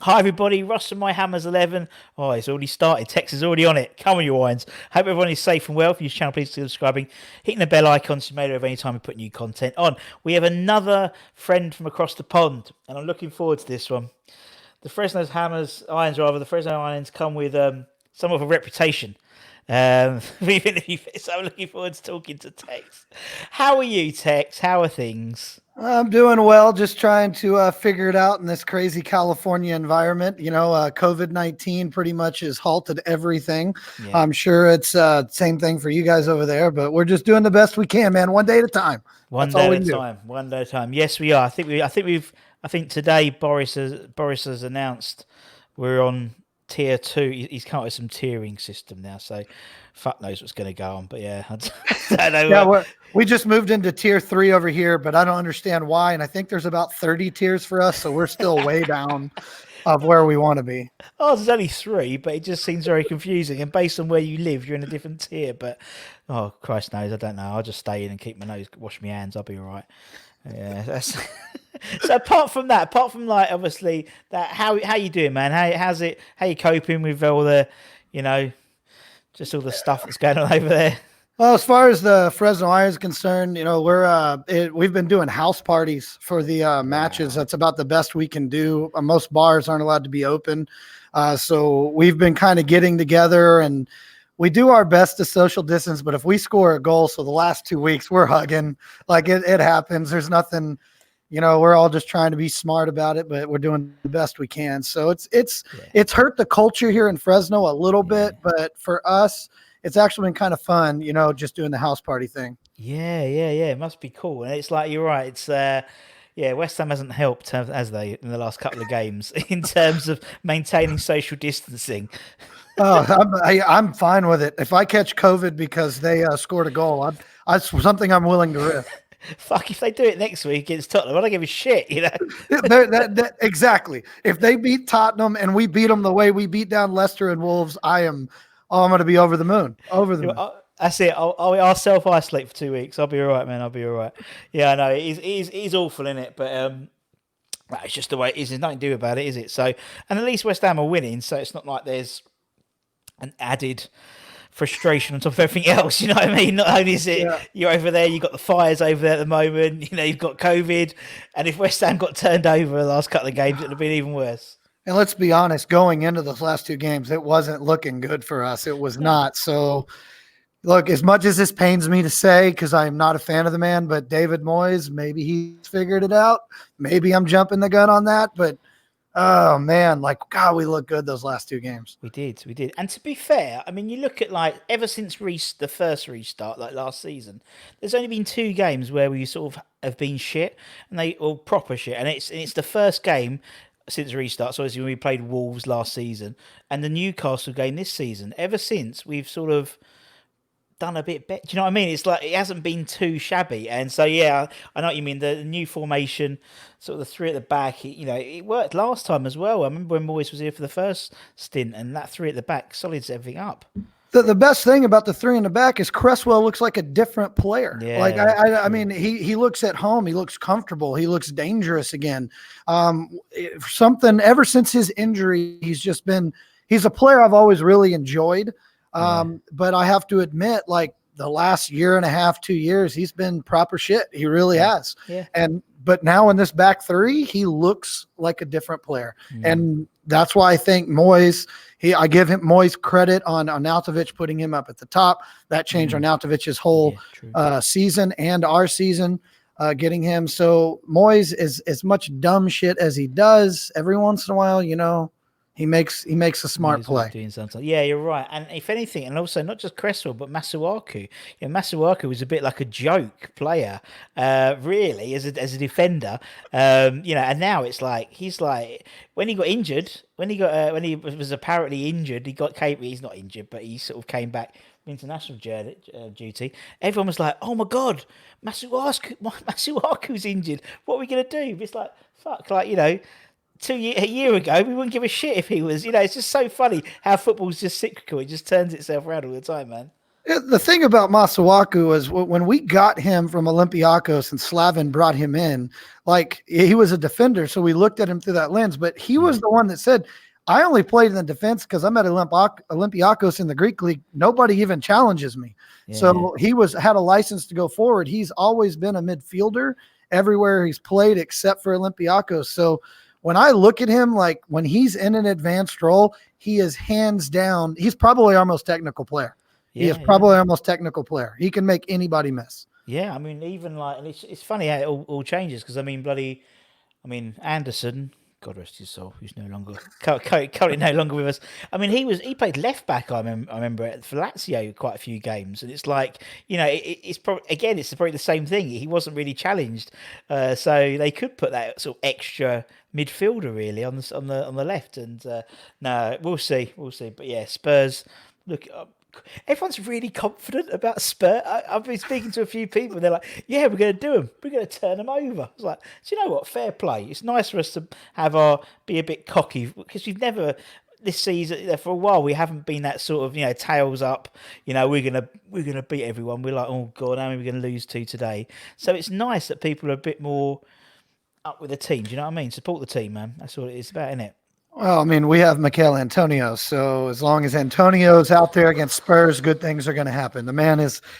Hi everybody, Russ and my Hammers 11. Oh, it's already started. Text is already on it. Come on, you wines. Hope everyone is safe and well. For your channel, please consider subscribing, hitting the bell icon so you're made aware any time we put new content on. We have another friend from across the pond, and I'm looking forward to this one. The the Fresno Irons come with some of a reputation. So I'm looking forward to talking to Tex. How are you, Tex? How are things? I'm doing well, just trying to figure it out in this crazy California environment. COVID-19 pretty much has halted everything. Yeah. I'm sure it's same thing for you guys over there, but we're just doing the best we can, man. One day at a time. One That's all day we at can a do. time. One day at a time. Yes, we are. I think today Boris has announced we're on tier 2. He's come up with some tiering system now, so fuck knows what's going to go on. But yeah, I don't know. Yeah, we just moved into tier 3 over here, but I don't understand why. And I think there's about 30 tiers for us, so we're still way down of where we want to be. Oh, there's only 3, but it just seems very confusing. And based on where you live, you're in a different tier. But oh, Christ knows, I don't know. I'll just stay in and keep my nose, wash my hands. I'll be all right. Yeah, that's so. Apart from like obviously that, how you doing, man? How's it? How you coping with all the, you know, just all the stuff that's going on over there? Well, as far as the Fresno Irons is concerned, we've been doing house parties for the matches. That's about the best we can do. Most bars aren't allowed to be open, so we've been kind of getting together and we do our best to social distance. But if we score a goal, so the last 2 weeks we're hugging, like it happens. There's nothing. We're all just trying to be smart about it, but we're doing the best we can. So it's hurt the culture here in Fresno a little bit, but for us, it's actually been kind of fun, just doing the house party thing. Yeah. It must be cool. And it's like you're right. It's West Ham hasn't helped, has they, in the last couple of games in terms of maintaining social distancing. Oh, I'm fine with it. If I catch COVID because they scored a goal, that's something I'm willing to risk. Fuck, if they do it next week against Tottenham, I don't give a shit, Exactly. If they beat Tottenham and we beat them the way we beat down Leicester and Wolves, I'm going to be over the moon. Over the moon. That's it. I'll self isolate for 2 weeks. I'll be all right, man. I'll be all right. Yeah, I know he's awful in it, but it's just the way it is. There's nothing to do about it, is it? So, and at least West Ham are winning, so it's not like there's an added frustration on top of everything else. You know what I mean? Not only is it you're over there, you've got the fires over there at the moment. You've got COVID, and if West Ham got turned over the last couple of games, it'd have been even worse. And let's be honest, going into those last 2 games, it wasn't looking good for us. It was not. So, look, as much as this pains me to say, because I'm not a fan of the man, but David Moyes, maybe he's figured it out. Maybe I'm jumping the gun on that, but oh man, God, we look good those last 2 games. We did. And to be fair, I mean, you look at ever since the first restart, like last season, there's only been 2 games where we sort of have been shit, or proper shit, and it's the first game since restart. So obviously when we played Wolves last season and the Newcastle game this season, ever since we've sort of done a bit better. Do you know what I mean? It's like it hasn't been too shabby. And so yeah, I know what you mean. The new formation, sort of the 3 at the back, it worked last time as well. I remember when Moyes was here for the first stint, and that 3 at the back solids everything up. The best thing about the 3 in the back is Cresswell looks like a different player. Yeah, I mean, he looks at home. He looks comfortable. He looks dangerous again. Something ever since his injury, he's a player I've always really enjoyed. But I have to admit, the last year and a half, 2 years, he's been proper shit. He really has. Yeah. But now in this back 3, he looks like a different player. And that's why I think Moyes, I give him Moyes credit on Arnautovic putting him up at the top. That changed Arnautovic's whole season and our season, getting him. So Moyes is as much dumb shit as he does. Every once in a while, he makes a smart play. Doing something. Yeah, you're right. And if anything, and also not just Cresswell, but Masuaku. Masuaku was a bit like a joke player, really, as a defender. And now it's like he's like when he got injured, when he was apparently injured, he's not injured, but he sort of came back from international duty. Everyone was like, "Oh my god, Masuaku's injured. What are we gonna do?" It's like fuck, a year ago, we wouldn't give a shit if he was. It's just so funny how football's just cyclical. It just turns itself around all the time, man. The thing about Masuaku was when we got him from Olympiacos and Slavin brought him in, like he was a defender. So we looked at him through that lens, but he was the one that said, I only played in the defense because I'm at Olympiacos in the Greek league. Nobody even challenges me. Yeah, So he had a license to go forward. He's always been a midfielder everywhere he's played except for Olympiacos. So when I look at him, like when he's in an advanced role, he is hands down. He's probably our most technical player. He is probably our most technical player. He can make anybody miss. Yeah, I mean, even like, and it's funny how it all changes because I mean, Anderson, God rest his soul, who's no longer currently no longer with us. I mean, he played left back. I remember for Lazio quite a few games, and it's like it's probably it's probably the same thing. He wasn't really challenged, so they could put that sort of extra midfielder really on the left. And no, we'll see. But yeah, Spurs look. Everyone's really confident about Spurs. I've been speaking to a few people. And they're like, "Yeah, we're going to do them. We're going to turn them over." I was like, "Do you know what? Fair play. It's nice for us to be a bit cocky because we've never this season for a while. We haven't been that sort of tails up. We're gonna beat everyone. We're like, oh god, how are we going to lose to today? So it's nice that people are a bit more up with the team. Do you know what I mean? Support the team, man. That's what it is about, isn't it? Well, I mean, we have Mikel Antonio, so as long as Antonio's out there against Spurs, good things are going to happen. The man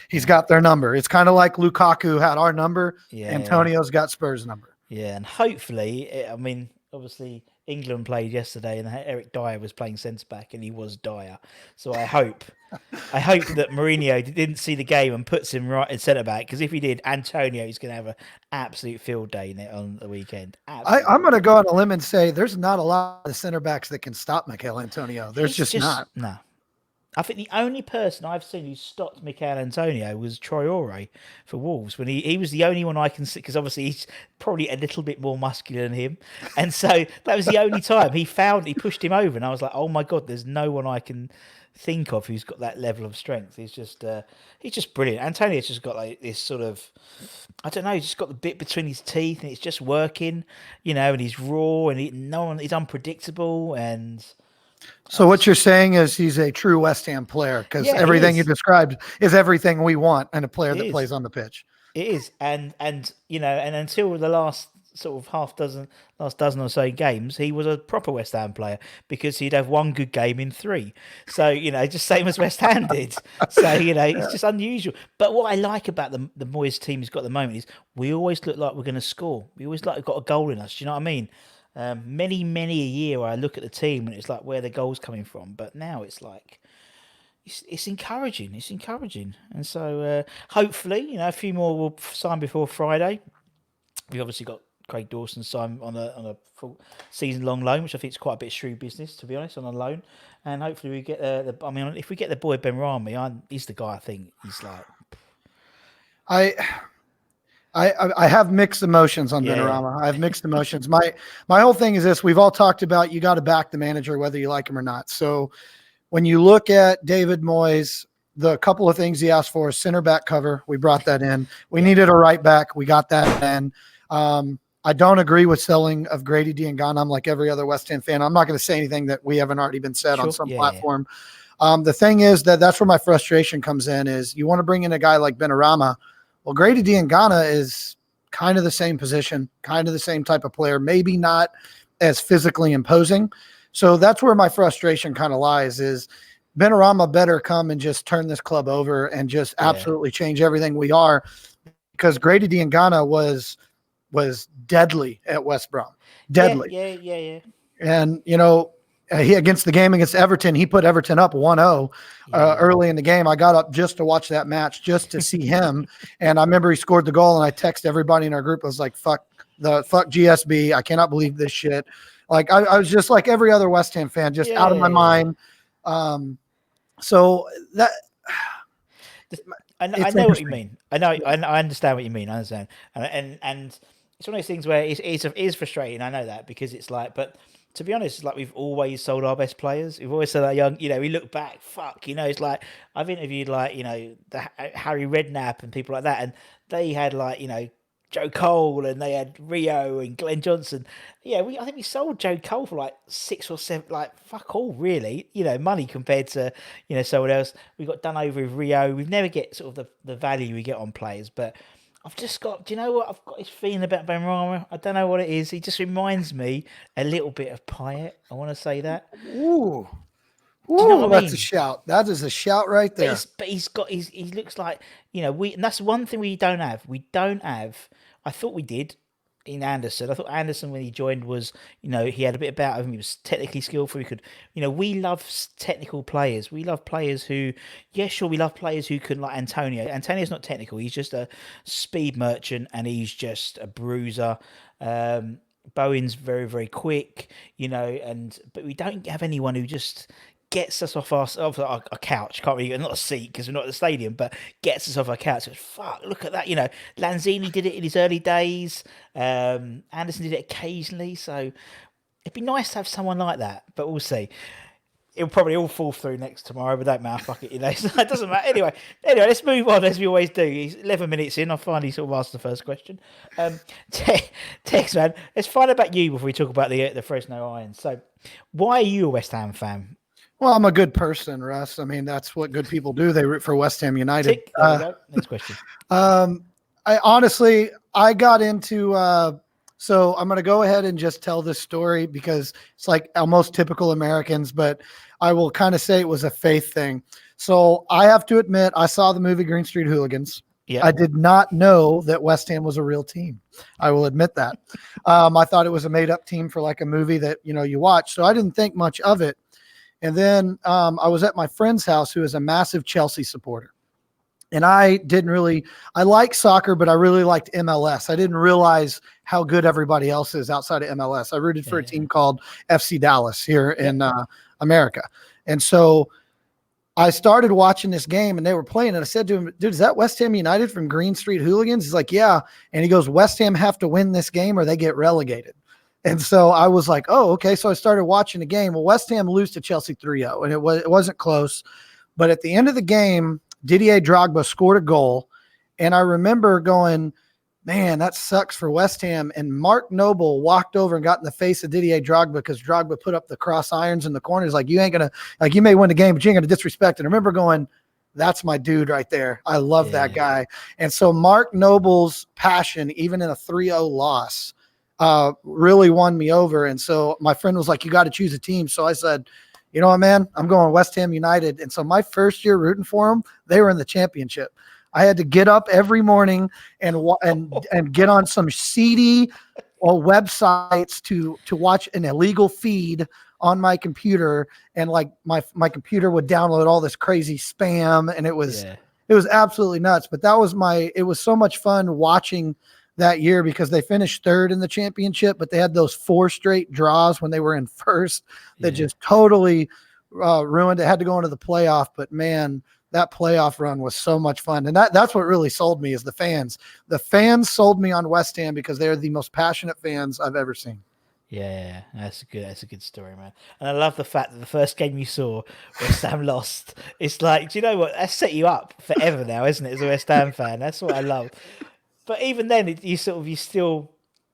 he's got their number. It's kind of like Lukaku had our number. Yeah, Antonio's got Spurs' number. Yeah, and hopefully, I mean, obviously England played yesterday, and Eric Dyer was playing centre back, and he was Dyer. So I hope that Mourinho didn't see the game and puts him right in centre back, because if he did, Antonio is going to have an absolute field day in it on the weekend. I'm going to go on a limb and say there's not a lot of centre backs that can stop Mikel Antonio. There's just not. No. I think the only person I've seen who stopped Mikel Antonio was Traore for Wolves, when he was the only one I can see, because obviously he's probably a little bit more muscular than him, and so that was the only time he pushed him over, and I was like, oh my god, there's no one I can think of who's got that level of strength. He's just brilliant. Antonio's just got like this sort of, I don't know, he's just got the bit between his teeth, and it's just working, and he's raw, and he's unpredictable, and. So what you're saying is he's a true West Ham player, because everything you described is everything we want in a player that plays on the pitch. It is, and until the last sort of last dozen or so games, he was a proper West Ham player, because he'd have one good game in three. So just same as West Ham did. So it's just unusual. But what I like about the Moyes team he's got at the moment is we always look like we're going to score. We always like we've got a goal in us. Do you know what I mean? Many a year I look at the team and it's like where the goal's coming from, but now it's like it's encouraging. It's encouraging, and so hopefully a few more will sign before Friday. We've obviously got Craig Dawson signed on a full season long loan, which I think is quite a bit of shrewd business, to be honest, on a loan. And hopefully we get if we get the boy Benrahma, he's the guy. I think he's like. I have mixed emotions on Benrahma. I have mixed emotions. My whole thing is this: we've all talked about you got to back the manager whether you like him or not. So when you look at David Moyes, the couple of things he asked for is center back cover. We brought that in. We needed a right back. We got that in. I don't agree with selling of Grady Diangana. I'm like every other West Ham fan. I'm not going to say anything that we haven't already been said on some platform. The thing is that's where my frustration comes in, is you want to bring in a guy like Benrahma. Well, Grady Diangana is kind of the same position, kind of the same type of player, maybe not as physically imposing. So that's where my frustration kind of lies, is Benrahma better come and just turn this club over and just absolutely change everything we are, because Grady Diangana was deadly at West Brom. Deadly. Yeah. And, he against the game against Everton, he put Everton up 1-0 early in the game. I got up just to watch that match, just to see him. And I remember he scored the goal, and I texted everybody in our group. I was like, fuck GSB. I cannot believe this shit. Like I was just like every other West Ham fan, just out of my mind. So that I know what you mean. I understand what you mean. I understand. And it's one of those things where it is frustrating. I know that, because it's like, but to be honest, it's like we've always sold our best players. We've always said that young, we look back, it's like I've interviewed like, the Harry Redknapp and people like that, and they had like, Joe Cole, and they had Rio and Glenn Johnson. Yeah, I think we sold Joe Cole for like 6 or 7, like fuck all, really. Money compared to someone else. We got done over with Rio. We never get sort of the value we get on players, but I've just got. Do you know what I've got this feeling about Benrahma? I don't know what it is. He just reminds me a little bit of Payet. I want to say that. Ooh, Do you know ooh, what I that's a mean? shout. That is a shout right But there. it's but he's got he looks like and that's one thing we don't have. We don't have. I thought we did in Anderson. I thought Anderson when he joined was he had a bit about him. He was technically skillful. He could we love technical players. We love players who sure we love players who can like Antonio. Antonio's not technical. He's just a speed merchant and he's just a bruiser. Bowen's very very quick, but we don't have anyone who just gets us off our couch. Can't really, not a seat because we're not at the stadium, but gets us off our couch. Goes, fuck, look at that. Lanzini did it in his early days. Anderson did it occasionally. So it'd be nice to have someone like that, but we'll see. It'll probably all fall through next tomorrow, but don't matter. Fuck it, so it doesn't matter. Anyway, let's move on as we always do. He's 11 minutes in. I finally sort of asked the first question. Tex, man, let's find out about you before we talk about the Fresno Irons. So, why are you a West Ham fan? Well, I'm a good person, Russ. I mean, that's what good people do. They root for West Ham United. Tick. There we go. Next question. I honestly, I got into, so I'm going to go ahead and just tell this story because it's like almost typical Americans, but I will kind of say it was a faith thing. So I have to admit, I saw the movie Green Street Hooligans. Yeah. I did not know that West Ham was a real team. I will admit that. I thought it was a made up team for like a movie that, you watch. So I didn't think much of it. And then I was at my friend's house who is a massive Chelsea supporter. And I like soccer, but I really liked MLS. I didn't realize how good everybody else is outside of MLS. I rooted for a team called FC Dallas here in America. And so I started watching this game and they were playing. And I said to him, dude, is that West Ham United from Green Street Hooligans? He's like, yeah. And he goes, West Ham have to win this game or they get relegated. And so I was like, oh, okay. So I started watching the game. Well, West Ham lose to Chelsea 3-0, and it wasn't close. But at the end of the game, Didier Drogba scored a goal. And I remember going, man, that sucks for West Ham. And Mark Noble walked over and got in the face of Didier Drogba because Drogba put up the cross irons in the corners. Like, you ain't going to, like, you may win the game, but you ain't going to disrespect it. I remember going, that's my dude right there. I love that guy. And so Mark Noble's passion, even in a 3-0 loss, really won me over. And so my friend was like, you got to choose a team. So I said, you know what, man, I'm going West Ham United. And so my first year rooting for them, they were in the championship. I had to get up every morning and get on some seedy websites to watch an illegal feed on my computer. And like my computer would download all this crazy spam. And it was absolutely nuts. But it was so much fun watching that year because they finished third in the championship, but they had those 4 straight draws when they were in first that just totally ruined it. Had to go into the playoff, but man, that playoff run was so much fun. And that's what really sold me is the fans. The fans sold me on West Ham because they're the most passionate fans I've ever seen. Yeah, that's a good story, man. And I love the fact that the first game you saw, West Ham lost. It's like, do you know what? That's set you up forever now, isn't it? As a West Ham fan, that's what I love. But even then, you still,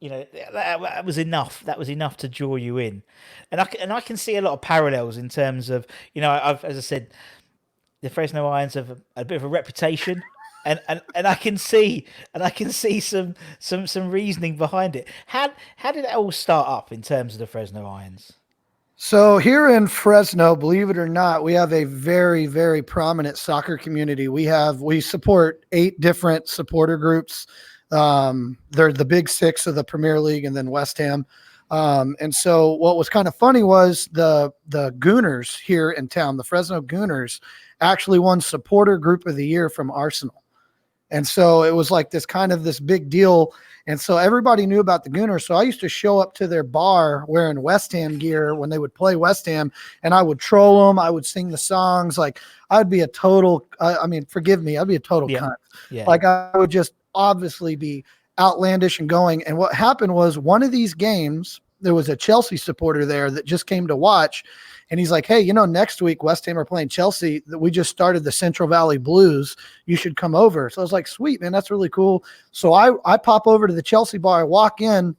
that was enough. That was enough to draw you in, and I can see a lot of parallels in terms of, as I said, the Fresno Irons have a bit of a reputation, and I can see some reasoning behind it. How did it all start up in terms of the Fresno Irons? So here in Fresno, believe it or not, we have a very, very prominent soccer community. We support 8 different supporter groups. They're the big 6 of the Premier League and then West Ham. And so what was kind of funny was the Gooners here in town, the Fresno Gooners, actually won Supporter Group of the Year from Arsenal. And so it was like this big deal. And so everybody knew about the Gooners. So I used to show up to their bar wearing West Ham gear when they would play West Ham, and I would troll them. I would sing the songs. Like I'd be a total, forgive me, I'd be a total cunt. Yeah. Like I would just obviously be outlandish and going. And what happened was one of these games, there was a Chelsea supporter there that just came to watch. And he's like, hey, next week West Ham are playing Chelsea. That we just started the Central Valley Blues. You should come over. So I was like, sweet, man, that's really cool. So I pop over to the Chelsea bar. I walk in,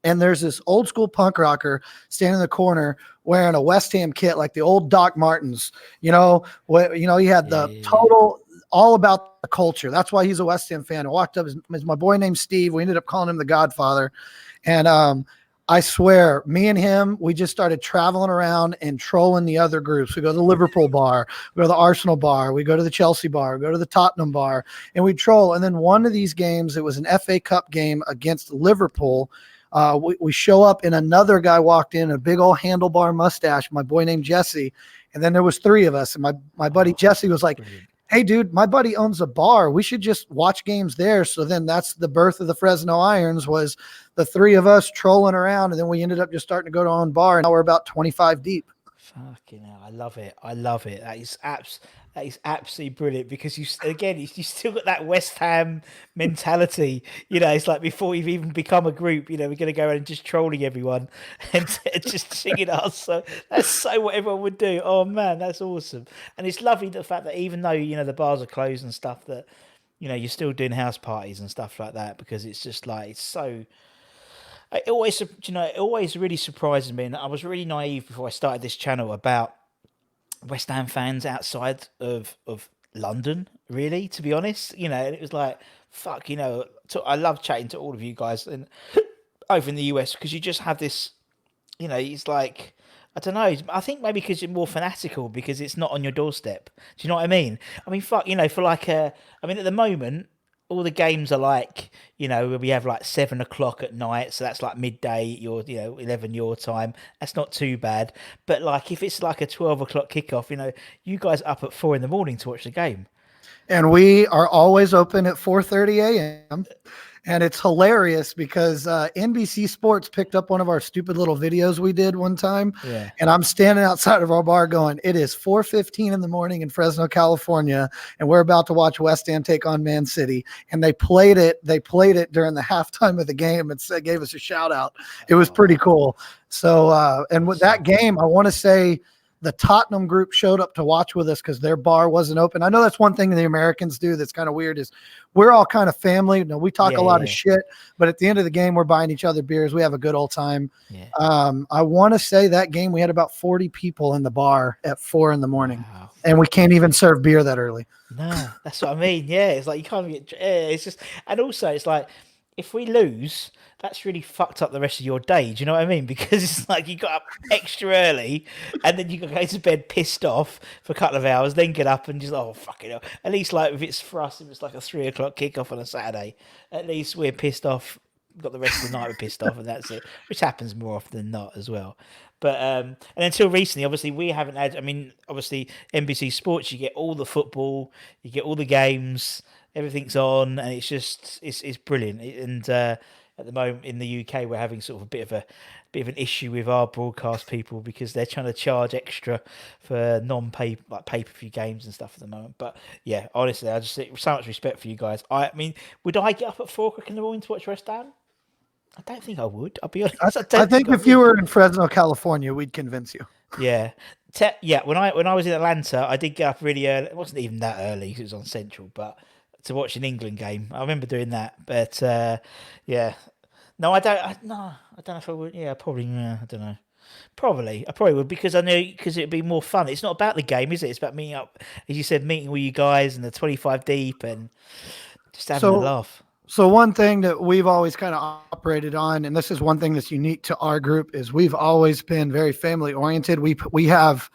and there's this old school punk rocker standing in the corner wearing a West Ham kit, like the old Doc Martens. He had the total all about the culture. That's why he's a West Ham fan. I walked up, is my boy named Steve. We ended up calling him the Godfather. And I swear, me and him, we just started traveling around and trolling the other groups. We go to the Liverpool bar, we go to the Arsenal bar, we go to the Chelsea bar, we go to the Tottenham bar, and we troll. And then one of these games, it was an FA Cup game against Liverpool. We show up, and another guy walked in, a big old handlebar mustache, my boy named Jesse. And then there was three of us. And my buddy Jesse was like, hey, dude, my buddy owns a bar. We should just watch games there. So then that's the birth of the Fresno Irons, was the three of us trolling around. And then we ended up just starting to go to our own bar. And now we're about 25 deep. Fucking hell. I love it. That is absolutely brilliant, because you still got that West Ham mentality. It's like before you've even become a group, we're going to go around and just trolling everyone and just singing us. So that's so what everyone would do. Oh man, that's awesome. And it's lovely the fact that even though, the bars are closed and stuff, that, you're still doing house parties and stuff like that, because it's just like, it's so... It always really surprises me. And I was really naive before I started this channel about West Ham fans outside of London, really, to be honest. And it was like, fuck, I love chatting to all of you guys and over in the US, because you just have this, it's like, I don't know, I think maybe because you're more fanatical, because it's not on your doorstep. Do you know what I mean? I mean, fuck, for like at the moment, all the games are like, we have like 7 o'clock at night. So that's like midday, 11 your time. That's not too bad. But like, if it's like a 12 o'clock kickoff, you guys are up at 4 a.m. to watch the game. And we are always open at 4:30 a.m. And it's hilarious because NBC Sports picked up one of our stupid little videos we did one time. Yeah. And I'm standing outside of our bar going, it is 4:15 in the morning in Fresno, California, and we're about to watch West Ham take on Man City. And they played it during the halftime of the game and gave us a shout out. It was pretty cool. So, and with that game, I want to say the Tottenham group showed up to watch with us because their bar wasn't open. I know that's one thing the Americans do that's kind of weird, is we're all kind of family. We talk a lot of shit, but at the end of the game, we're buying each other beers. We have a good old time. Yeah. I want to say that game, we had about 40 people in the bar at 4 a.m. Wow. And we can't even serve beer that early. No, that's what I mean. Yeah. It's like, you can't get, it's just, and also it's like, if we lose, that's really fucked up the rest of your day. Do you know what I mean? Because it's like you got up extra early and then you got to go to bed pissed off for a couple of hours, then get up and just, oh, fucking hell. At least like if it's for us, if it's like a 3 o'clock kickoff on a Saturday, at least we're pissed off. Got the rest of the night we're pissed off, and that's it, which happens more often than not as well. But and until recently, obviously, we haven't had, obviously, NBC Sports, you get all the football, you get all the games, everything's on, and it's just, it's brilliant. And at the moment in the UK, we're having sort of a bit of an issue with our broadcast people because they're trying to charge extra for pay-per-view games and stuff at the moment. But yeah, honestly, I just so much respect for you guys. I mean, would I get up at 4 o'clock in the morning to watch West Ham? I don't think I would. I'll be honest. I think if you were in Fresno, California, we'd convince you. Yeah. When I was in Atlanta, I did get up really early. It wasn't even that early because it was on Central, but to watch an England game, I remember doing that. But yeah, no, I don't know if I would. Yeah, probably. I don't know. I probably would, because I know, because it'd be more fun. It's not about the game, is it? It's about meeting up, as you said, meeting with you guys and the 25 deep and just having a laugh. So one thing that we've always kind of operated on, and this is one thing that's unique to our group, is we've always been very family oriented. We have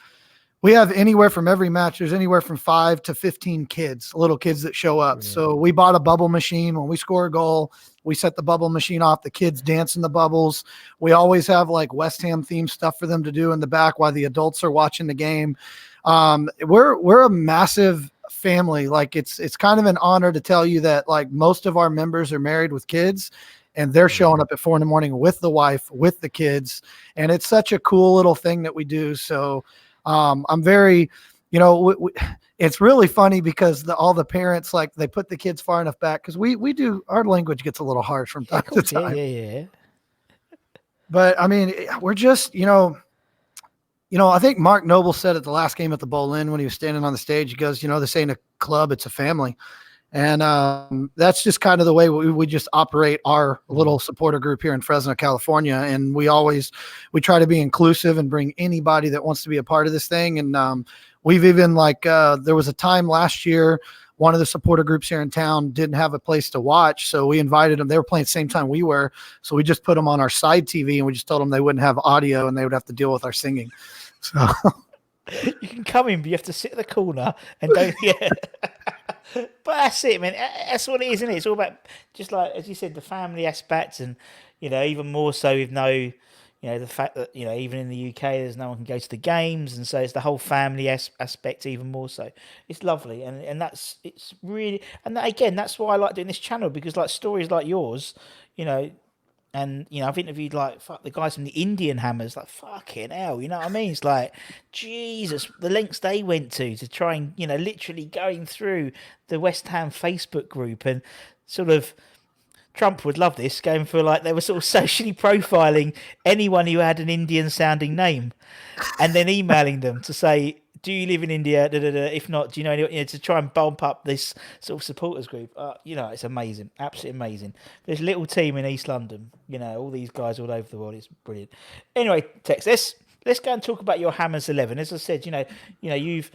anywhere from every match, there's anywhere from 5 to 15 kids, little kids that show up. Yeah. So we bought a bubble machine. When we score a goal, we set the bubble machine off. The kids dance in the bubbles. We always have like West Ham themed stuff for them to do in the back while the adults are watching the game. We're a massive family. Like it's kind of an honor to tell you that like most of our members are married with kids, and they're showing up at 4 a.m. with the wife, with the kids. And it's such a cool little thing that we do. So I'm very, it's really funny because all the parents, like they put the kids far enough back, because we do, our language gets a little harsh from time to time. Yeah. But I mean, we're just, I think Mark Noble said at the last game at the Bowl-In when he was standing on the stage, he goes, this ain't a club, it's a family. And that's just kind of the way we just operate our little supporter group here in Fresno, California. And we try to be inclusive and bring anybody that wants to be a part of this thing. And we've even there was a time last year, one of the supporter groups here in town didn't have a place to watch. So we invited them. They were playing the same time we were. So we just put them on our side TV and we just told them they wouldn't have audio and they would have to deal with our singing. So you can come in, but you have to sit in the corner and don't. Yeah. But that's it, man. That's what it is, isn't it? It's all about, just like as you said, the family aspect, and even more so with the fact that even in the UK, there's no one can go to the games, and so it's the whole family aspect even more so. It's lovely, and it's really, and again, that's why I like doing this channel, because like stories like yours, you know. And I've interviewed the guys from the Indian Hammers, like fucking hell, you know what I mean? It's like Jesus, the lengths they went to try and literally going through the West Ham Facebook group and sort of Trump would love this, going for they were sort of socially profiling anyone who had an Indian sounding name, and then emailing them to say, do you live in India? Da, da, da. If not, do you know anyone? To try and bump up this sort of supporters group. It's amazing, absolutely amazing. There's a little team in East London. All these guys all over the world. It's brilliant. Anyway, Tex, let's go and talk about your Hammers 11. As I said, you've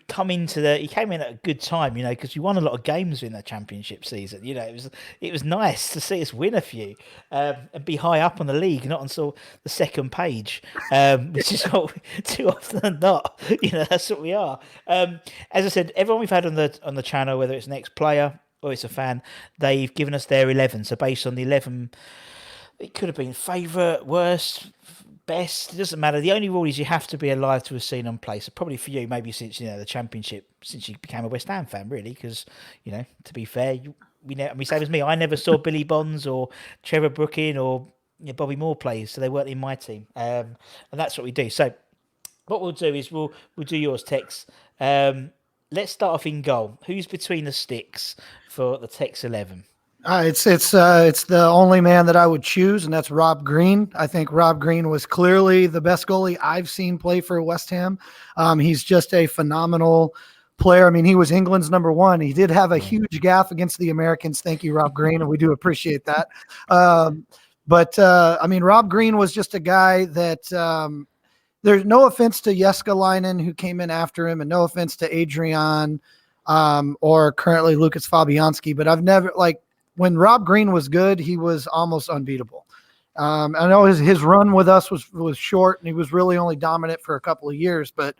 come you came in at a good time, because you won a lot of games in the championship season. It was nice to see us win a few and be high up on the league, not until the second page, which is what too often than not. That's what we are. As I said, everyone we've had on the channel, whether it's an ex-player or it's a fan, they've given us their 11. So based on the 11, it could have been favourite, worst, best, it doesn't matter. The only rule is you have to be alive to have seen them play. So probably for you, maybe since the championship, since you became a West Ham fan, really, because to be fair, same as me, I never saw Billy Bonds or Trevor Brooking or Bobby Moore play, so they weren't in my team, and that's what we do. So what we'll do is we'll do yours, Tex. Let's start off in goal. Who's between the sticks for the Tex 11? It's the only man that I would choose, and that's Rob Green. I think Rob Green was clearly the best goalie I've seen play for West Ham. He's just a phenomenal player. I mean, he was England's number one. He did have a huge gaffe against the Americans. Thank you, Rob Green, and we do appreciate that. But Rob Green was just a guy that there's no offense to Jeskalainen, who came in after him, and no offense to Adrian or currently Lucas Fabianski, but I've never when Rob Green was good, he was almost unbeatable. I know his run with us was short, and he was really only dominant for a couple of years, but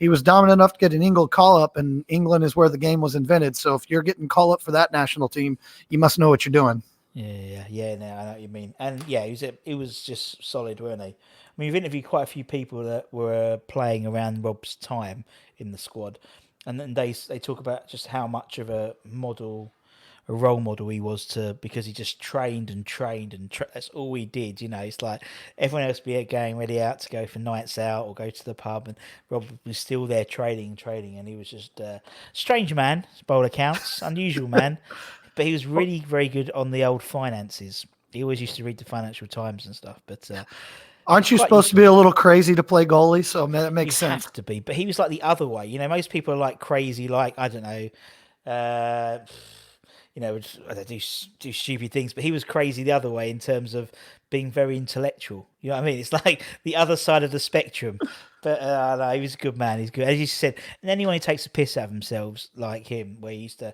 he was dominant enough to get an England call-up, and England is where the game was invented. So if you're getting call-up for that national team, you must know what you're doing. Yeah. No, I know what you mean. And yeah, it was just solid, weren't they? I mean, we've interviewed quite a few people that were playing around Rob's time in the squad, and then they talk about just how much of a role model he was because he just trained and that's all he did. It's like everyone else be going ready out to go for nights out or go to the pub, and Rob was still there training, and he was just a strange man, by all accounts, unusual man, but he was really very good on the old finances. He always used to read the Financial Times and stuff, but aren't you supposed to be a little crazy to play goalie? So that makes sense. Have to be, but he was like the other way. Most people are like crazy, like I don't know, do stupid things, but he was crazy the other way in terms of being very intellectual. You know what I mean? It's like the other side of the spectrum. But no, he was a good man. He's good, as you said. And anyone who takes a piss out of themselves like him, where he used to,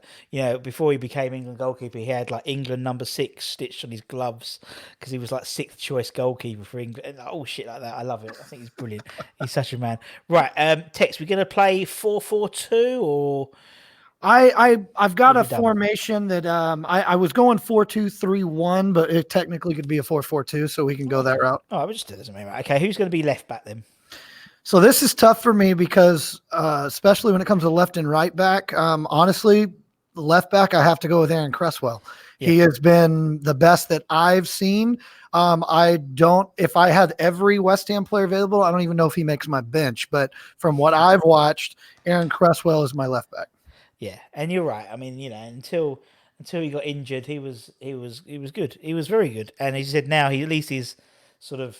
before he became England goalkeeper, he had like England number 6 stitched on his gloves because he was like 6th choice goalkeeper for England. And, oh shit, like that. I love it. I think he's brilliant. He's such a man. Right, Tex, we're gonna play 4-4-2 or. I've got a formation that I was going 4-2-3-1, but it technically could be a 4-4-2, so we can go that route. Oh, we'll just do this. Okay, who's going to be left back then? So this is tough for me because especially when it comes to left and right back, honestly, left back, I have to go with Aaron Cresswell. Yeah. He has been the best that I've seen. If I had every West Ham player available, I don't even know if he makes my bench, but from what I've watched, Aaron Cresswell is my left back. Yeah, and you're right. I mean, until he got injured, he was good. He was very good. And he said now at least he's sort of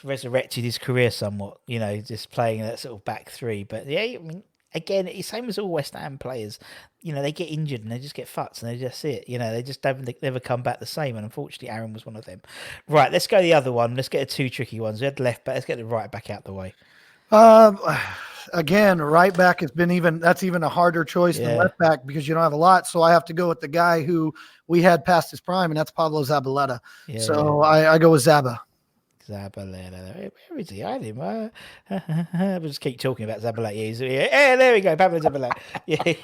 resurrected his career somewhat, just playing that sort of back three. But yeah, I mean, again, it's same as all West Ham players. They get injured and they just get fucked and they just it. They just don't never come back the same. And unfortunately, Aaron was one of them. Right, let's go the other one. Let's get the two tricky ones. We had left back. Let's get the right back out the way. Um, Again, right back has been that's even a harder choice than Yeah. left back because you don't have a lot. So I have to go with the guy who we had past his prime, and that's Pablo Zabaleta. Yeah, so I go with Zaba. Zabaleta. Where is he? I had him. We'll just keep talking about Zabaleta. Yeah, there we go. Pablo Zabaleta. Yeah,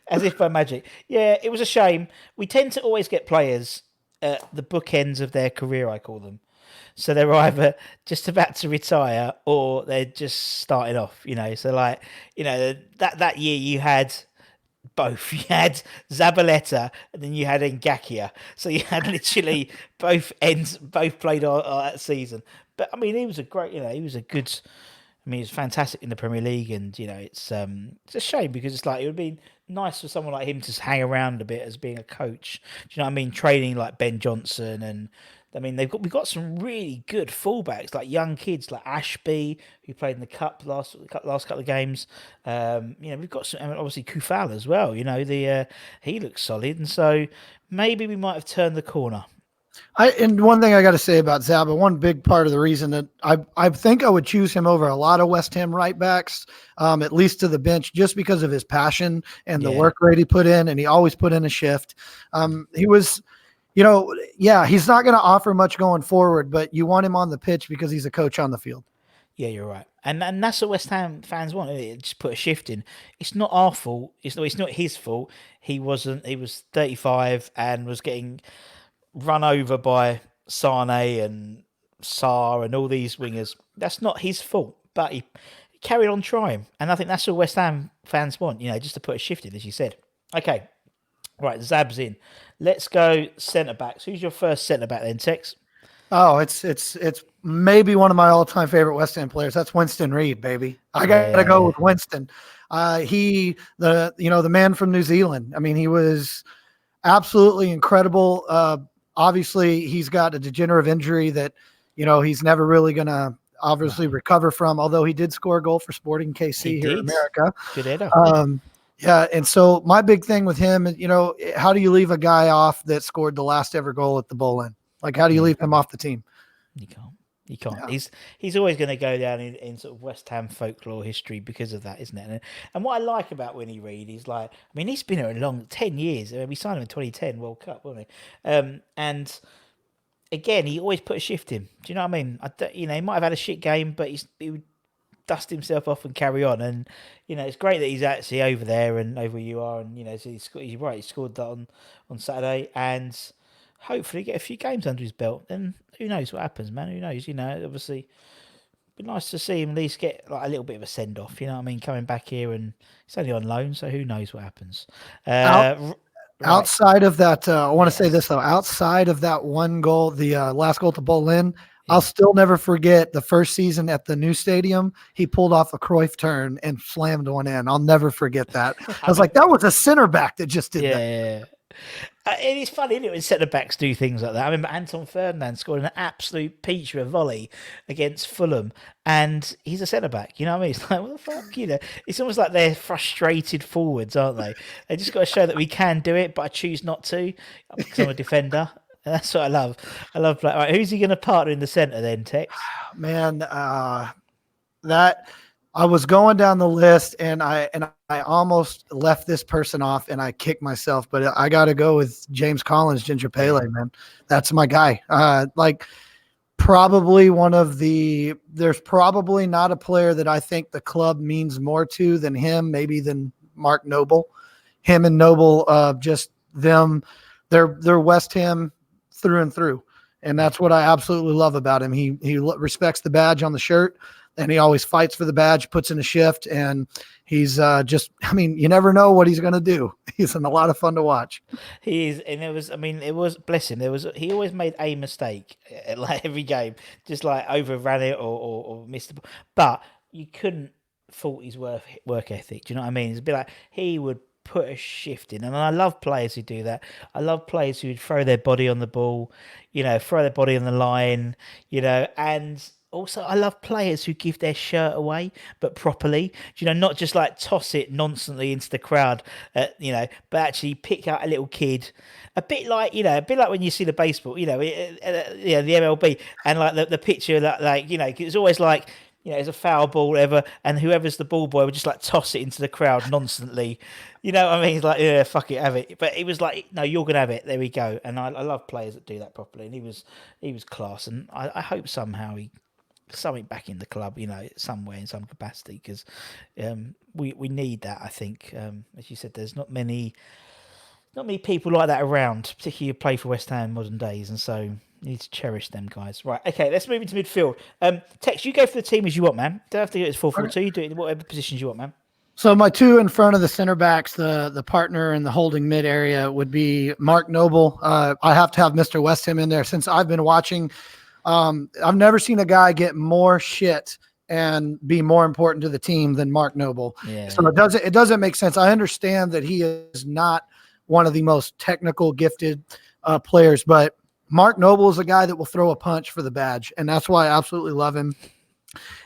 as if by magic. Yeah, it was a shame. We tend to always get players at the bookends of their career, I call them. So they're either just about to retire or they're just starting off, So that year you had both. You had Zabaleta and then you had Ngakia. So you had literally both ends, both played all that season. But I mean, he was a great, he was a good. I mean, he was fantastic in the Premier League, and it's a shame because it's like it would be nice for someone like him to hang around a bit as being a coach. Do you know what I mean? Training like Ben Johnson, and I mean we've got some really good fullbacks, like young kids like Ashby who played in the cup last couple of games. We've got some, obviously Kufal as well. He looks solid, and so maybe we might have turned the corner. And one thing I got to say about Zaba, one big part of the reason that I think I would choose him over a lot of West Ham right backs, at least to the bench, just because of his passion and the work rate he put in, and he always put in a shift. He was, he's not going to offer much going forward, but you want him on the pitch because he's a coach on the field. Yeah, you're right, and that's what West Ham fans want. Just put a shift in. It's not our fault. It's not his fault. He wasn't. He was 35 and was getting run over by Sane and Sarr and all these wingers. That's not his fault, but he carried on trying. And I think that's what West Ham fans want, just to put a shift in, as you said. Okay, right, Zab's in. Let's go centre-backs. Who's your first centre-back then, Tex? Oh, it's maybe one of my all-time favorite West Ham players. That's Winston Reid, baby. I got to go with Winston. The man from New Zealand. I mean, he was absolutely incredible. Obviously, he's got a degenerative injury that, he's never really going to obviously recover from, although he did score a goal for Sporting KC here in America. Good header. Yeah, and so my big thing with him, how do you leave a guy off that scored the last ever goal at the Bowl-In? Like, how do you leave him off the team? You can't. Yeah. He's always going to go down in sort of West Ham folklore history because of that, isn't it? And what I like about Winnie Reid is he's been here a long 10 years. We signed him in 2010 World Cup, wasn't he? And again, he always put a shift in. Do you know what I mean? He might have had a shit game, but he would dust himself off and carry on. And it's great that he's actually over there and over where you are. And so he's right. He scored that on Saturday, and hopefully get a few games under his belt. Then who knows what happens, man? Who knows? Obviously, it'd be nice to see him at least get a little bit of a send off. You know what I mean? Coming back here, and he's only on loan, so who knows what happens. Outside of that, I want to say this though. Outside of that one goal, the last goal to Bowl-In, I'll still never forget the first season at the new stadium. He pulled off a Cruyff turn and slammed one in. I'll never forget that. I was like, that was a center back that just did that. Yeah. And it's funny, isn't it, when centre-backs do things like that. I remember Anton Ferdinand scored an absolute peach with a volley against Fulham, and he's a centre-back, you know what I mean? It's like, what the fuck, It's almost like they're frustrated forwards, aren't they? They just got to show that we can do it, but I choose not to because I'm a defender. And that's what I love. I love that. Right, who's he going to partner in the centre then, Tex? Man, that... I was going down the list and I almost left this person off and I kicked myself, but I got to go with James Collins, Ginger Pele, man. That's my guy. Probably there's probably not a player that I think the club means more to than him, maybe than Mark Noble. Him and Noble, just them, they're West Ham through and through. And that's what I absolutely love about him. He respects the badge on the shirt. And he always fights for the badge, puts in a shift, and he's you never know what he's going to do. He's a lot of fun to watch. He is, and it was, bless him, he always made a mistake at every game, just overran it or missed the ball. But you couldn't fault his work ethic. Do you know what I mean? It's a bit like he would put a shift in. And I love players who do that. I love players who throw their body on the ball, throw their body on the line, and also I love players who give their shirt away, but properly, not just like toss it nonsensely into the crowd, but actually pick out a little kid, a bit like when you see the baseball, the MLB, and like the picture that it's always like, it's a foul ball, whatever, and whoever's the ball boy would just like toss it into the crowd nonsensely. You know what I mean? It's like, yeah, fuck it, have it. But it was like, no, you're gonna have it. There we go. And I love players that do that properly. And he was class. And I hope somehow he something back in the club, somewhere in some capacity, because we need that. I think, as you said, there's not many people like that around, particularly who play for West Ham in modern days, and so you need to cherish them guys. Right, okay, let's move into midfield. Tex, you go for the team as you want, man. Don't have to do it as 4-4-2. You do it in whatever positions you want, man. So my two in front of the center backs, the partner in the holding mid area would be Mark Noble. I have to have Mr. West Ham in there since I've been watching. I've never seen a guy get more shit and be more important to the team than Mark Noble. Yeah. So it doesn't make sense. I understand that he is not one of the most technical gifted players, but Mark Noble is a guy that will throw a punch for the badge, and that's why I absolutely love him.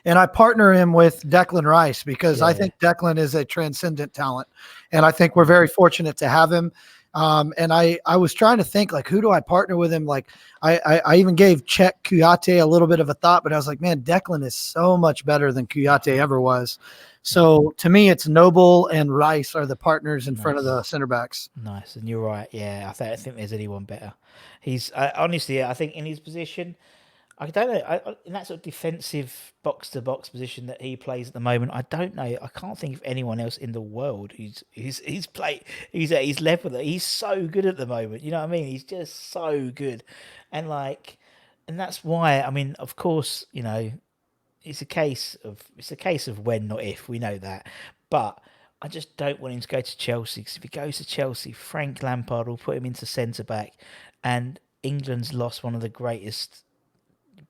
And I partner him with Declan Rice because I think Declan is a transcendent talent, and I think we're very fortunate to have him. And I was trying to think, like, who do I partner with him? Like, I even gave Czech Kouyaté a little bit of a thought, but I was like, man, Declan is so much better than Kouyaté ever was. So to me, it's Noble and Rice are the partners in front of the center backs. Nice, and you're right. Yeah, I think there's anyone better. He's honestly, I think in his position, I don't know. In that sort of defensive box-to-box position that he plays at the moment, I don't know. I can't think of anyone else in the world who's at his level. He's so good at the moment. You know what I mean? He's just so good, and that's why. I mean, of course, it's a case of when, not if. We know that, but I just don't want him to go to Chelsea, because if he goes to Chelsea, Frank Lampard will put him into centre back, and England's lost one of the greatest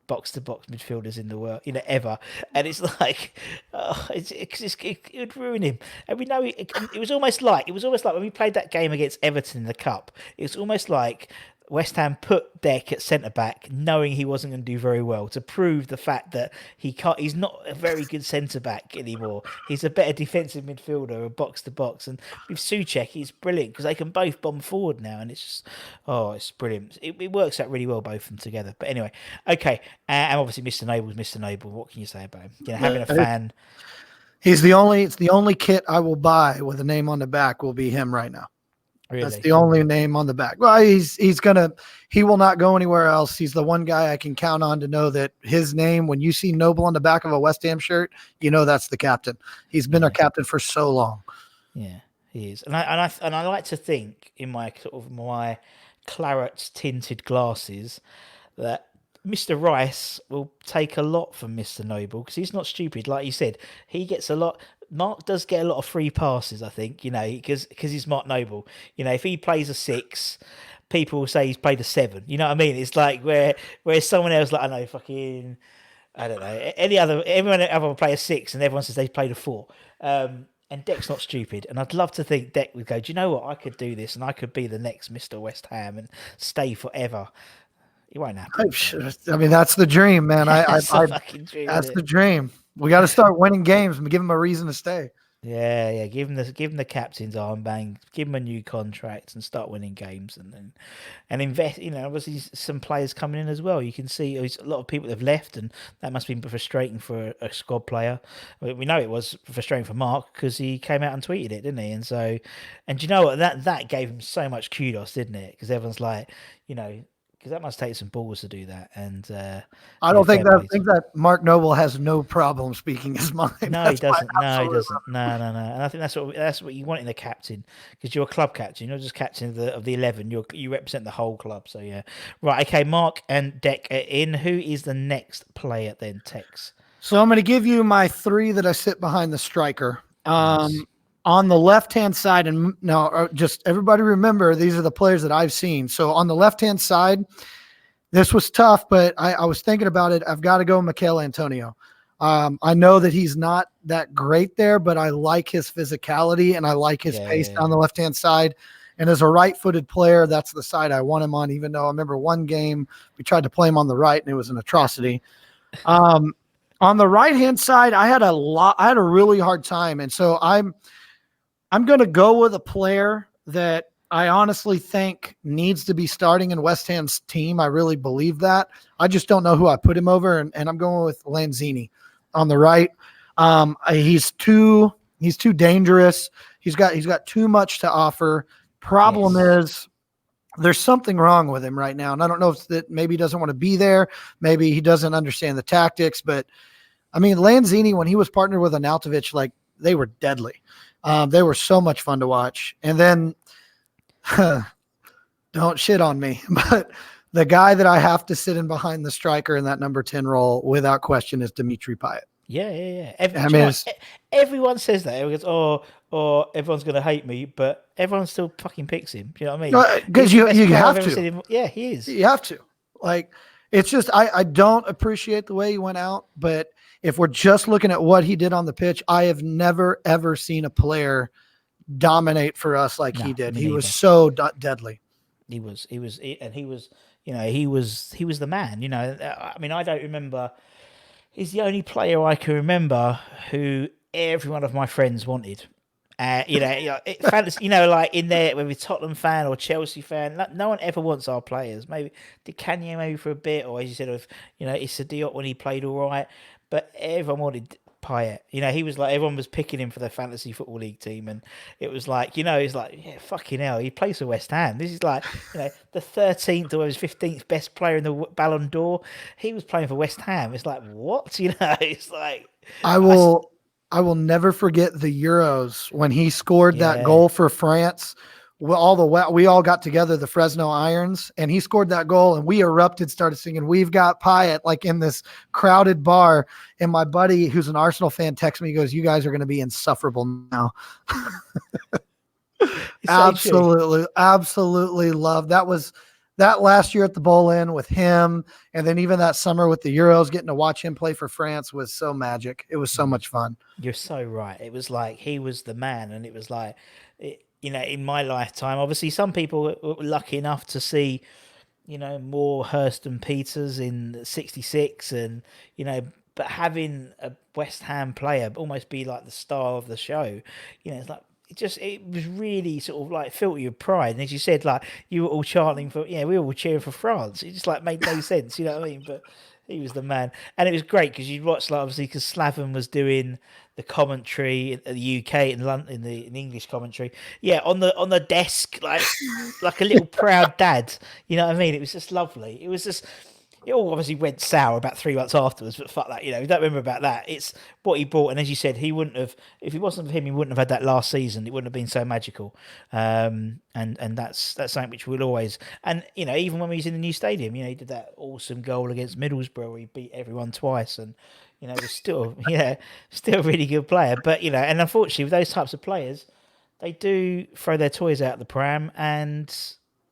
box-to-box midfielders in the world, ever. And it's like, it would ruin him. And we know it was almost like when we played that game against Everton in the cup. It was almost like West Ham put Deck at centre back, knowing he wasn't going to do very well, to prove the fact that he's not a very good centre back anymore. He's a better defensive midfielder, a box to box. And with Souček, he's brilliant because they can both bomb forward now, and it's just, it's brilliant. It works out really well, both of them together. But anyway, okay, and obviously Mr. Noble's Mr. Noble. What can you say about him? Having a fan. It's the only kit I will buy with a name on the back will be him right now. Really? That's the only name on the back. Well, he will not go anywhere else. He's the one guy I can count on to know that his name, when you see Noble on the back of a West Ham shirt, that's the captain. He's been our captain for so long. Yeah, he is. And I like to think in my my claret tinted glasses that Mr. Rice will take a lot from Mr. Noble, because he's not stupid. Like you said, he gets a lot. Mark does get a lot of free passes, I think, because he's Mark Noble. If he plays a 6, people will say he's played a 7. You know what I mean? It's like where someone else, like, I don't know, everyone ever will play a 6, and everyone says they've played a 4. And Deck's not stupid, and I'd love to think Deck would go, do you know what? I could do this, and I could be the next Mr. West Ham and stay forever. It won't happen. I mean, that's the dream, man. That's the dream. We got to start winning games and give him a reason to stay. Yeah. Give him the captain's armband, give him a new contract, and start winning games, and invest. Obviously some players coming in as well. You can see a lot of people have left, and that must have been frustrating for a squad player. We know it was frustrating for Mark because he came out and tweeted it, didn't he? And so, and do you know what, that gave him so much kudos, didn't it? Because everyone's like, because that must take some balls to do that. And I don't think that Mark Noble has no problem speaking his mind. No, he doesn't. No, he doesn't. No. And I think that's what you want in the captain, because you're a club captain. You're not just captain of the 11. You represent the whole club. So yeah, right. Okay, Mark and Deck are in. Who is the next player then, Tex? So I'm going to give you my 3 that I sit behind the striker. Nice. On the left-hand side, and now just everybody remember, these are the players that I've seen. So on the left-hand side, this was tough, but I was thinking about it. I've got to go Mikel Antonio. I know that he's not that great there, but I like his physicality and I like his pace down the left-hand side. And as a right-footed player, that's the side I want him on, even though I remember one game we tried to play him on the right and it was an atrocity. On the right-hand side, I had a really hard time. And so I'm going to go with a player that I honestly think needs to be starting in West Ham's team. I really believe that. I just don't know who I put him over, and I'm going with Lanzini on the right. He's too dangerous. He's got too much to offer. Problem is there's something wrong with him right now. And I don't know if that maybe he doesn't want to be there. Maybe he doesn't understand the tactics, but I mean, Lanzini, when he was partnered with Arnautovic, like they were deadly. They were so much fun to watch. And then don't shit on me, but the guy that I have to sit in behind the striker in that number 10 role without question is Dimitri Payet. Yeah. Everyone says that. Everyone goes, oh, everyone's going to hate me, but everyone still fucking picks him. Do you know what I mean? Because you have to. Yeah, he is. You have to. Like, it's just, I don't appreciate the way he went out, but if we're just looking at what he did on the pitch, I have never, ever seen a player dominate for us like he did. He was so deadly. He was the man. You know, I mean, I don't remember. He's the only player I can remember who every one of my friends wanted. Fantasy, like in there, whether it's Tottenham fan or Chelsea fan, no one ever wants our players. Maybe Di Canio maybe for a bit, or as you said, Issa Diop when he played all right, but everyone wanted Payet. He was like, everyone was picking him for their fantasy football league team, and it was like, it's like, yeah, fucking hell, he plays for West Ham. This is like, the 13th or his 15th best player in the Ballon d'Or. He was playing for West Ham. It's like, what? It's like, I will never forget the Euros when he scored that goal for France. We all got together, the Fresno Irons, and he scored that goal, and we erupted, started singing, "We've got Payet," like in this crowded bar. And my buddy, who's an Arsenal fan, texts me, he goes, "You guys are going to be insufferable now." Absolutely love that. Was that last year at the Bowl-In with him, and then even that summer with the Euros, getting to watch him play for France was so magic. It was so much fun. You're so right. It was like he was the man, and it was like, in my lifetime, obviously some people were lucky enough to see, more Hurst and Peters in '66, and but having a West Ham player almost be like the star of the show, it's like, it was really sort of like filled you with pride. And as you said, like you were all chanting for, we were all cheering for France. It just like made no sense, you know what I mean? But he was the man. And it was great because you'd watch, like, obviously, because Slaven was doing the commentary in the UK in London, in the English commentary. Yeah, on the desk, like a little proud dad. You know what I mean? It was just lovely. It was just, it all obviously went sour about 3 months afterwards, but fuck that, we don't remember about that. It's what he brought, and as you said, he wouldn't have, if it wasn't for him, he wouldn't have had that last season. It wouldn't have been so magical. And that's something which we'll always, and even when we was in the new stadium, he did that awesome goal against Middlesbrough where he beat everyone twice, and was still still a really good player. But and unfortunately with those types of players, they do throw their toys out the pram and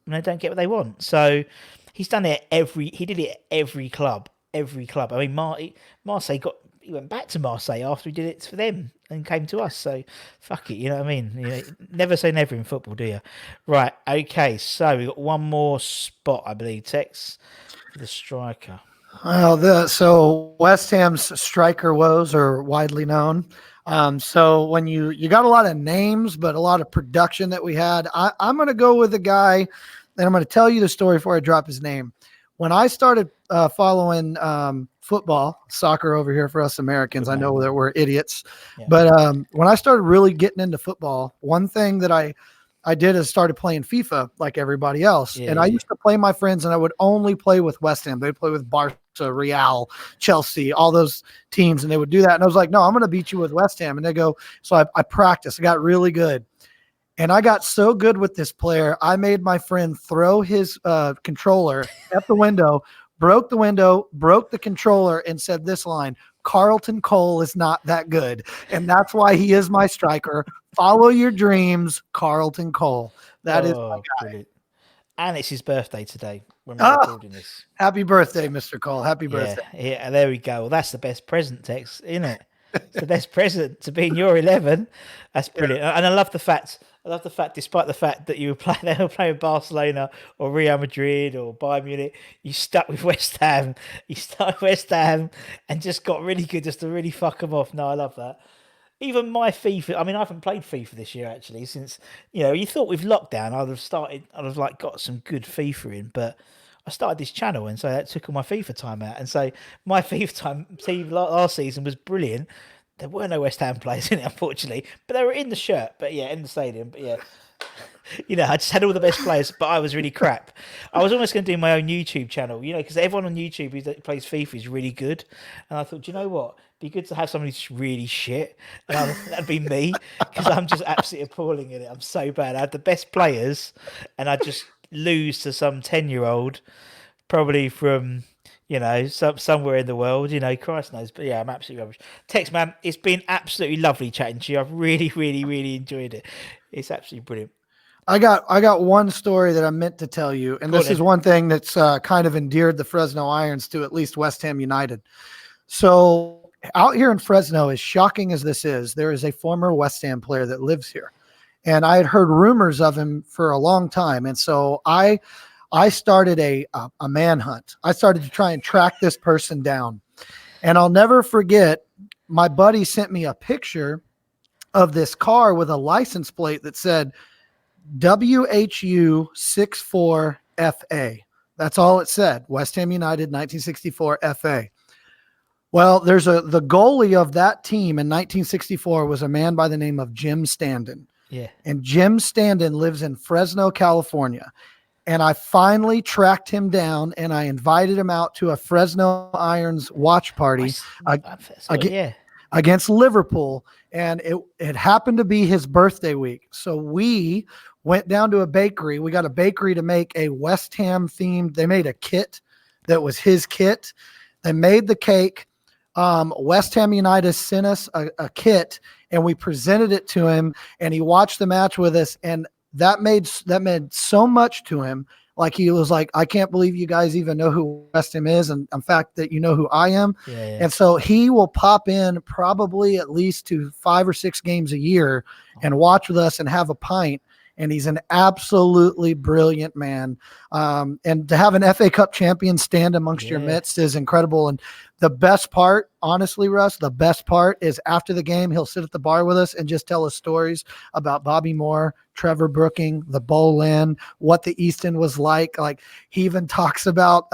they don't get what they want. So he's done it he did it at every club. I mean, Marseille he went back to Marseille after he did it for them and came to us. So fuck it, you know what I mean? Never say never in football, do you? Right, okay, so we've got one more spot, I believe, Tex, for the striker. Well, so West Ham's striker woes are widely known. So when you got a lot of names, but a lot of production that we had, I'm going to go with a guy, and I'm going to tell you the story before I drop his name. When I started following football, soccer over here for us Americans, I know that we're idiots, but when I started really getting into football, one thing that I did is started playing FIFA like everybody else. I used to play my friends, and I would only play with West Ham. They'd play with Barca, Real, Chelsea, all those teams, and they would do that. And I was like, no, I'm going to beat you with West Ham. And they go, so I practiced. I got really good. And I got so good with this player, I made my friend throw his controller at the window, broke the controller, and said this line: Carlton Cole is not that good. And that's why he is my striker. Follow your dreams, Carlton Cole. That is my guy. Brilliant. And it's his birthday today when we're Oh, recording this. happy birthday, Mr. Cole. Happy Yeah, birthday. yeah, there we go. Well, that's the best present, Tex, isn't it? It's the best present to be in your 11. That's brilliant, and I love the fact. I love the fact, despite the fact that you were playing, they were playing with Barcelona or Real Madrid or Bayern Munich, you stuck with West Ham. You stuck with West Ham and just got really good, just to really fuck them off. No, I love that. Even my FIFA, I mean, I haven't played FIFA this year actually since, you thought with lockdown I'd have like got some good FIFA in, but I started this channel and so that took all my FIFA time out. And so my FIFA time team last season was brilliant. There were no West Ham players in it, unfortunately, but they were in the shirt, but yeah, in the stadium. But yeah, I just had all the best players, but I was really crap. I was almost going to do my own YouTube channel, because everyone on YouTube who plays FIFA is really good. And I thought, do you know what? Be good to have somebody who's really shit. And that'd be me, because I'm just absolutely appalling at it. I'm so bad. I had the best players, and I just lose to some 10-year-old, probably from, somewhere in the world, Christ knows. But yeah, I'm absolutely rubbish. Tex, man, it's been absolutely lovely chatting to you. I've really, really, really enjoyed it. It's absolutely brilliant. I got one story that I meant to tell you, and this is one thing that's kind of endeared the Fresno Irons to at least West Ham United. So out here in Fresno, as shocking as this is, there is a former West Ham player that lives here, and I had heard rumors of him for a long time, and so I started a manhunt. I started to try and track this person down, and I'll never forget. My buddy sent me a picture of this car with a license plate that said WHU 64FA. That's all it said. West Ham United 1964 FA. Well, the goalie of that team in 1964 was a man by the name of Jim Standen. Yeah. And Jim Standen lives in Fresno, California. And I finally tracked him down and I invited him out to a Fresno Irons watch party against Liverpool. And it happened to be his birthday week. So we went down to a bakery. We got a bakery to make a West Ham themed. They made a kit that was his kit. They made the cake. West Ham United sent us a kit and we presented it to him and he watched the match with us. And that made so much to him. Like he was like, I can't believe you guys even know who West Ham is. And in fact, that you know who I am. Yeah. And so he will pop in probably at least to 5 or 6 games a year and watch with us and have a pint. And he's an absolutely brilliant man. And to have an FA Cup champion stand amongst your midst is incredible. And the best part, honestly, Russ, the best part is after the game, he'll sit at the bar with us and just tell us stories about Bobby Moore, Trevor Brooking, the Bowl-in, what the East End was like. Like he even talks about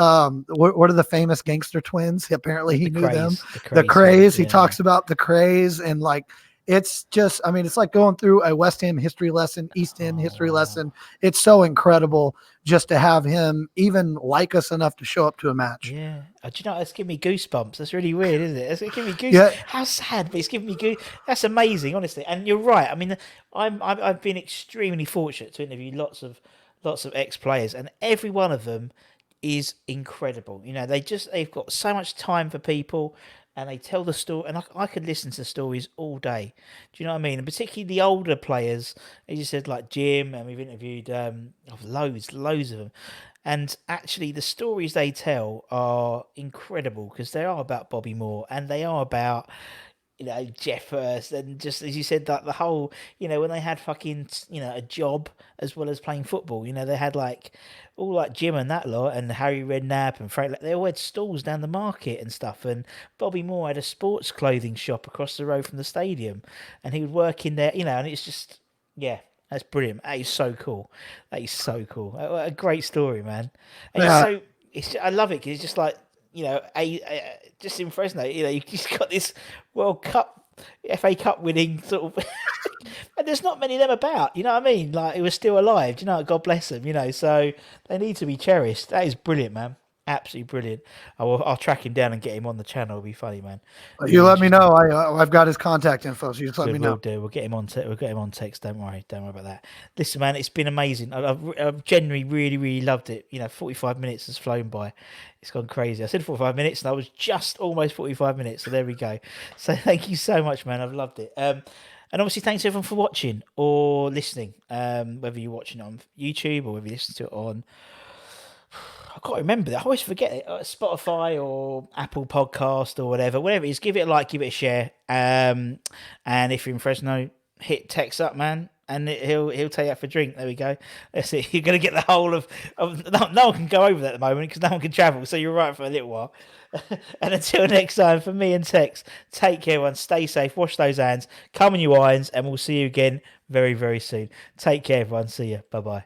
what are the famous gangster twins? Apparently he knew them. The Craze. He talks about the Craze and like, it's just, I mean, it's like going through a West Ham history lesson, East End history lesson. It's so incredible just to have him even like us enough to show up to a match. Yeah. Do you know, it's giving me goosebumps. That's really weird, isn't it? It's giving me goosebumps. Yeah. How sad, but it's giving me goosebumps. That's amazing, honestly. And you're right. I mean, I've been extremely fortunate to interview lots of ex-players, and every one of them is incredible. They've got so much time for people. And they tell the story, and I could listen to stories all day. Do you know what I mean? And particularly the older players, as you said, like Jim, and we've interviewed loads of them. And actually, the stories they tell are incredible because they are about Bobby Moore and they are about Jeff Hurst, and just as you said, that the whole, when they had fucking, a job as well as playing football, they had like all like Jim and that lot, and Harry Redknapp and Frank, they all had stalls down the market and stuff. And Bobby Moore had a sports clothing shop across the road from the stadium, and he would work in there, and it's just, that's brilliant. That is so cool. A great story, man. And I love it because it's just like, just in Fresno, you've just got this World Cup, FA Cup winning sort of, and there's not many of them about, you know what I mean? Like, he was still alive, God bless them, so they need to be cherished. That is brilliant, man. Absolutely brilliant. I'll track him down and get him on the channel. It'll be funny, man. You let me know. I've got his contact info, so you just let me know. We'll do. We'll get him on. We'll get him on text. Don't worry about that. Listen, man, it's been amazing. I've genuinely really, really loved it. 45 minutes has flown by. It's gone crazy. I said 45 minutes, and I was just almost 45 minutes. So there we go. So thank you so much, man. I've loved it. And obviously, thanks everyone for watching or listening. Whether you're watching it on YouTube or whether you listen to it on, I can't remember that. I always forget it. Spotify or Apple Podcast or whatever it is. Give it a like, give it a share. And if you're in Fresno, hit Tex up, man, and he'll take you out for a drink. There we go. That's it. You're gonna get the whole of no one can go over that at the moment because no one can travel. So you're right for a little while. And until next time, for me and Tex, take care, everyone. Stay safe. Wash those hands. Come on, you irons, and we'll see you again very, very soon. Take care, everyone. See you. Bye bye.